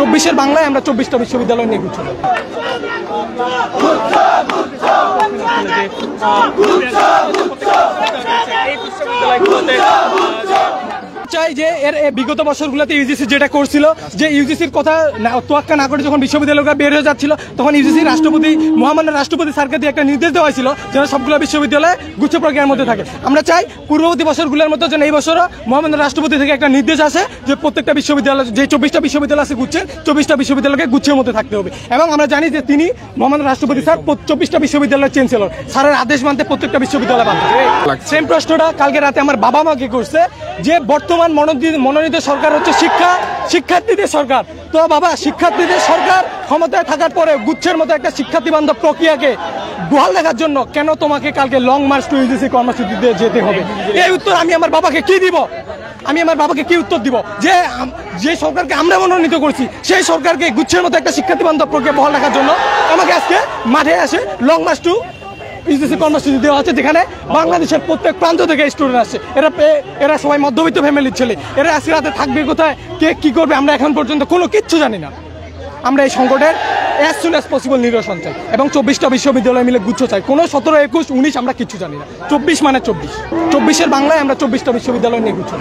24-এর বাংলায় আমরা 24টা বিশ্ববিদ্যালয় নিয়ে গুচ্ছ চাই যে এর বিগত বছরগুলোতে ইউজিসি যেটা করছিল যে ইউজিসির কথা তোয়াক্কা না করে যখন বিশ্ববিদ্যালয়গুলো বের হয়ে যাচ্ছিল তখন ইউজিসি রাষ্ট্রপতি মহামান্য রাষ্ট্রপতি স্যারকে দিয়ে একটা নির্দেশ দেওয়া হয়েছিল যেন সবগুলো বিশ্ববিদ্যালয়ে গুচ্ছ প্রক্রিয়ার মধ্যে থাকে। আমরা চাই পূর্ববর্তী বছরগুলোর মতো যেন এই বছরও মহামান্য রাষ্ট্রপতি থেকে একটা নির্দেশ আসে যে প্রত্যেকটা বিশ্ববিদ্যালয় যে 24টা বিশ্ববিদ্যালয় আছে গুচ্ছের 24টা বিশ্ববিদ্যালয়কে গুচ্ছের মধ্যে থাকতে হবে। এবং আমরা জানি যে তিনি মহামান্য রাষ্ট্রপতি স্যার 24টা বিশ্ববিদ্যালয়ের চ্যান্সেলর, স্যারের আদেশ মানতে প্রত্যেকটা বিশ্ববিদ্যালয় বাধ্য। সেম প্রশ্নটা কালকে রাতে আমার বাবা মাকে করছে যে বর্তমান মনোনীত সরকার হচ্ছে শিক্ষার্থীদের সরকার। তো বাবা, শিক্ষার্থীদের সরকার ক্ষমতায় থাকার পরে গুচ্ছের মতো একটা শিক্ষার্থী বান্ধব প্রক্রিয়াকে বহাল রাখার জন্য কেন তোমাকে কালকে লং মার্চ টু ইউজিসি কর্মসূচিতে যেতে হবে? এই উত্তর আমি আমার বাবাকে কি দিব? আমি আমার বাবাকে কি উত্তর দিব যে সরকারকে আমরা মনোনীত করছি সেই সরকারকে গুচ্ছের মতো একটা শিক্ষার্থী বান্ধব প্রক্রিয়া বহাল রাখার জন্য আমাকে আজকে মাঠে আসে লং মার্চ টু ইউজিসি কর্মসূচি দেওয়া হচ্ছে, যেখানে বাংলাদেশের প্রত্যেক প্রান্ত থেকে স্টুডেন্ট আসছে। এরা সবাই মধ্যবিত্ত ফ্যামিলির ছেলে। এরা আজকে রাতে থাকবে কোথায়, কে কি করবে, আমরা এখন পর্যন্ত কোনো কিচ্ছু জানি না। আমরা এই সংকটের অ্যাজ সুন অ্যাজ পসিবল নিরসন চাই এবং 24টা বিশ্ববিদ্যালয় মিলে গুচ্ছ চাই। কোনো 17, 21, 19 আমরা কিচ্ছু জানি না। 24 মানে 24। 24-এর বাংলায় আমরা 24টা বিশ্ববিদ্যালয় নিয়ে গুচ্ছ।